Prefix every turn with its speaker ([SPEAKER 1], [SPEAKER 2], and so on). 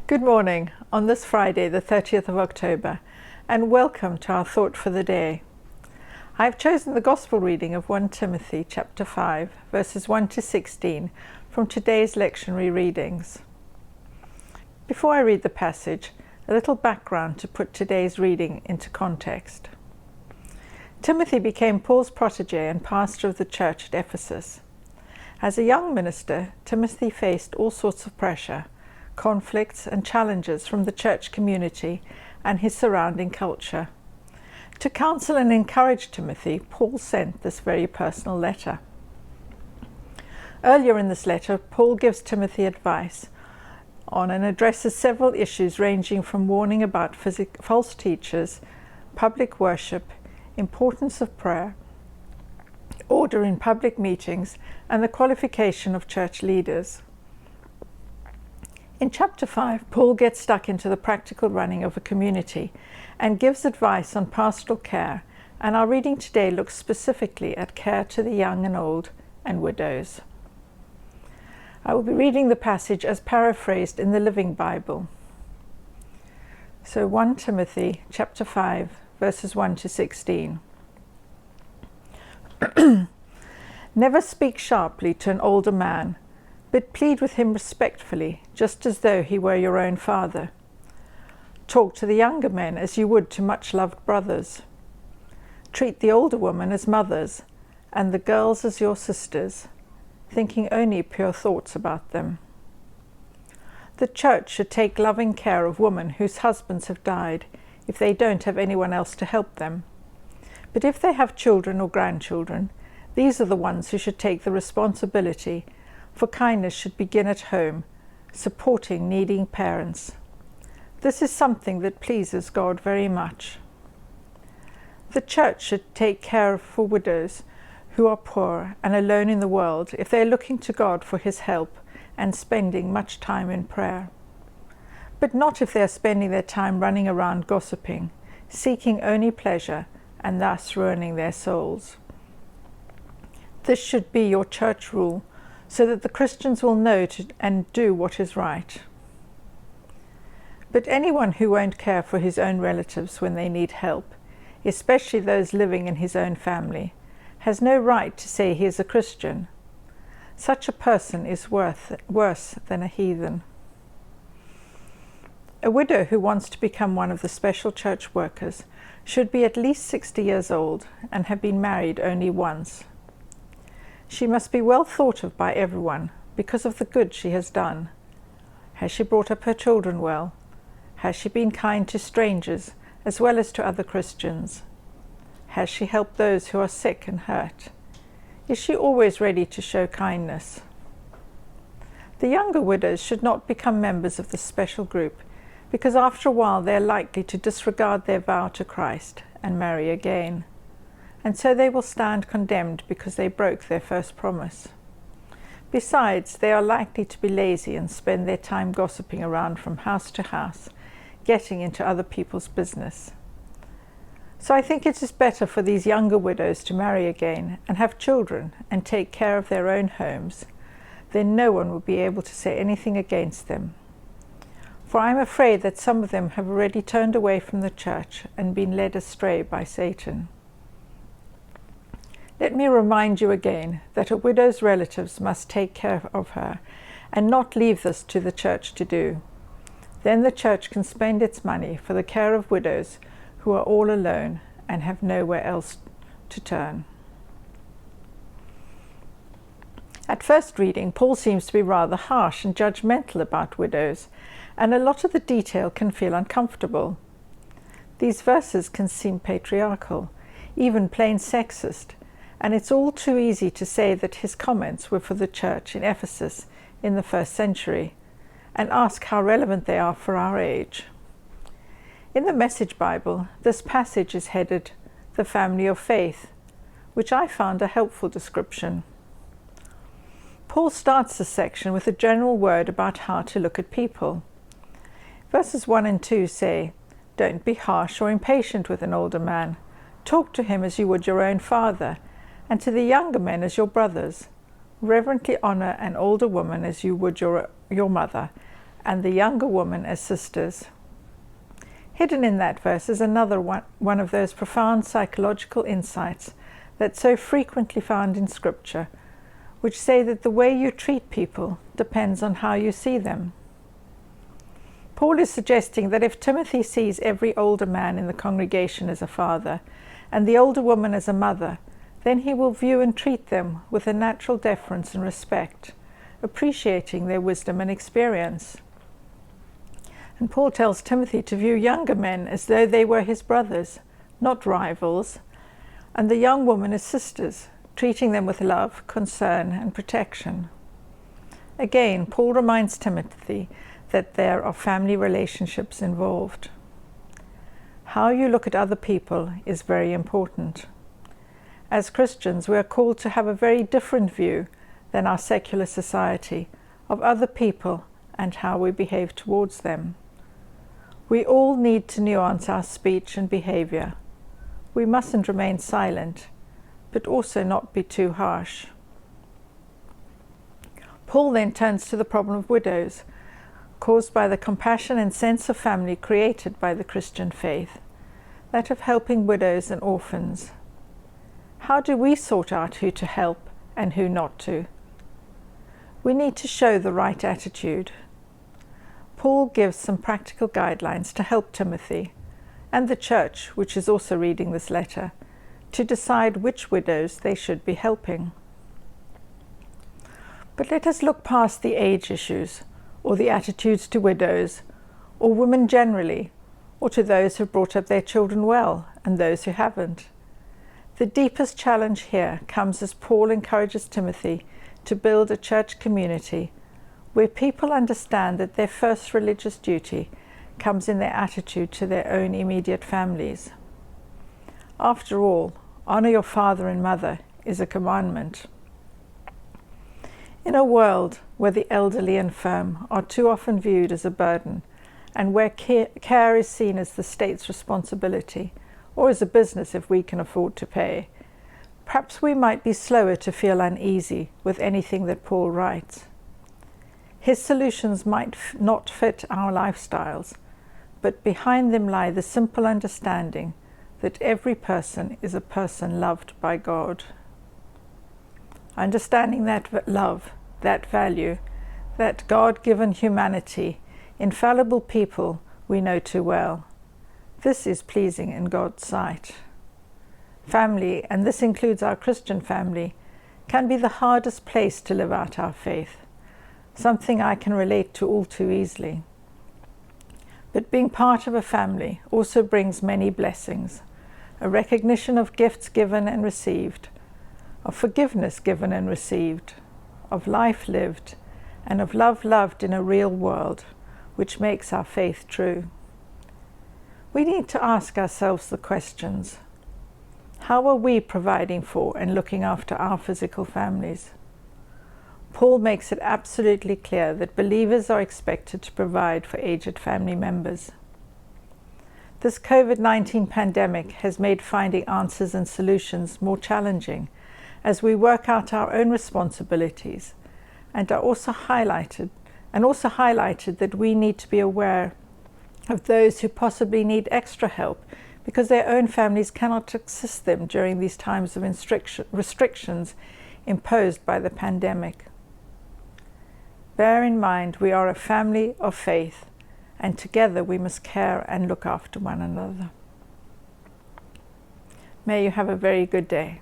[SPEAKER 1] Good morning on this Friday, the 30th of October, and welcome to our thought for the day. I've chosen the Gospel reading of 1 Timothy chapter 5, verses 1 to 16 from today's lectionary readings. Before I read the passage, a little background to put today's reading into context. Timothy became Paul's protege and pastor of the church at Ephesus. As a young minister, Timothy faced all sorts of pressure, conflicts and challenges from the church community and his surrounding culture. To counsel and encourage Timothy, Paul sent this very personal letter. Earlier in this letter, Paul gives Timothy advice on and addresses several issues ranging from warning about false teachers, public worship, importance of prayer, order in public meetings, and the qualification of church leaders. In chapter 5, Paul gets stuck into the practical running of a community and gives advice on pastoral care, and our reading today looks specifically at care to the young and old and widows. I will be reading the passage as paraphrased in the Living Bible. So 1 Timothy chapter 5, verses 1 to 16. Never speak sharply to an older man, but plead with him respectfully, just as though he were your own father. Talk to the younger men as you would to much-loved brothers. Treat the older women as mothers, and the girls as your sisters, thinking only pure thoughts about them. The church should take loving care of women whose husbands have died, if they don't have anyone else to help them. But if they have children or grandchildren, these are the ones who should take the responsibility, for kindness should begin at home, supporting needing parents. This is something that pleases God very much. The church should take care for widows who are poor and alone in the world if they are looking to God for his help and spending much time in prayer. But not if they are spending their time running around gossiping, seeking only pleasure and thus ruining their souls. This should be your church rule, so that the Christians will know and do what is right. But anyone who won't care for his own relatives when they need help, especially those living in his own family, has no right to say he is a Christian. Such a person is worse than a heathen. A widow who wants to become one of the special church workers should be at least 60 years old and have been married only once. She must be well thought of by everyone because of the good she has done. Has she brought up her children well? Has she been kind to strangers as well as to other Christians? Has she helped those who are sick and hurt? Is she always ready to show kindness? The younger widows should not become members of this special group because after a while they are likely to disregard their vow to Christ and marry again. And so they will stand condemned because they broke their first promise. Besides, they are likely to be lazy and spend their time gossiping around from house to house, getting into other people's business. So I think it is better for these younger widows to marry again and have children and take care of their own homes. Then no one will be able to say anything against them. For I am afraid that some of them have already turned away from the church and been led astray by Satan. Let me remind you again that a widow's relatives must take care of her and not leave this to the church to do. Then the church can spend its money for the care of widows who are all alone and have nowhere else to turn. At first reading, Paul seems to be rather harsh and judgmental about widows, and a lot of the detail can feel uncomfortable. These verses can seem patriarchal, even plain sexist, and it's all too easy to say that his comments were for the church in Ephesus in the first century, and ask how relevant they are for our age. In the Message Bible, this passage is headed, "The Family of Faith," which I found a helpful description. Paul starts this section with a general word about how to look at people. Verses 1 and 2 say, "Don't be harsh or impatient with an older man. Talk to him as you would your own father, and to the younger men as your brothers. Reverently honor an older woman as you would your mother, and the younger woman as sisters. Hidden in that verse is another one of those profound psychological insights that's so frequently found in Scripture, which say that the way you treat people depends on how you see them. Paul is suggesting that if Timothy sees every older man in the congregation as a father and the older woman as a mother, then he will view and treat them with a natural deference and respect, appreciating their wisdom and experience. And Paul tells Timothy to view younger men as though they were his brothers, not rivals, and the young woman as sisters, treating them with love, concern, and protection. Again, Paul reminds Timothy that there are family relationships involved. How you look at other people is very important. As Christians, we are called to have a very different view than our secular society of other people and how we behave towards them. We all need to nuance our speech and behavior. We mustn't remain silent, but also not be too harsh. Paul then turns to the problem of widows, caused by the compassion and sense of family created by the Christian faith, that of helping widows and orphans. How do we sort out who to help and who not to? We need to show the right attitude. Paul gives some practical guidelines to help Timothy and the church, which is also reading this letter, to decide which widows they should be helping. But let us look past the age issues, or the attitudes to widows, or women generally, or to those who brought up their children well and those who haven't. The deepest challenge here comes as Paul encourages Timothy to build a church community where people understand that their first religious duty comes in their attitude to their own immediate families. After all, honor your father and mother is a commandment. In a world where the elderly and infirm are too often viewed as a burden, and where care is seen as the state's responsibility, or as a business if we can afford to pay, perhaps we might be slower to feel uneasy with anything that Paul writes. His solutions might not fit our lifestyles, but behind them lie the simple understanding that every person is a person loved by God. Understanding that love, that value, that God-given humanity, infallible people we know too well, this is pleasing in God's sight. Family, and this includes our Christian family, can be the hardest place to live out our faith, something I can relate to all too easily. But being part of a family also brings many blessings, a recognition of gifts given and received, of forgiveness given and received, of life lived, and of love loved in a real world, which makes our faith true. We need to ask ourselves the questions: how are we providing for and looking after our physical families? Paul makes it absolutely clear that believers are expected to provide for aged family members. This COVID-19 pandemic has made finding answers and solutions more challenging as we work out our own responsibilities, and also highlighted that we need to be aware of those who possibly need extra help because their own families cannot assist them during these times of restrictions imposed by the pandemic. Bear in mind, we are a family of faith, and together we must care and look after one another. May you have a very good day.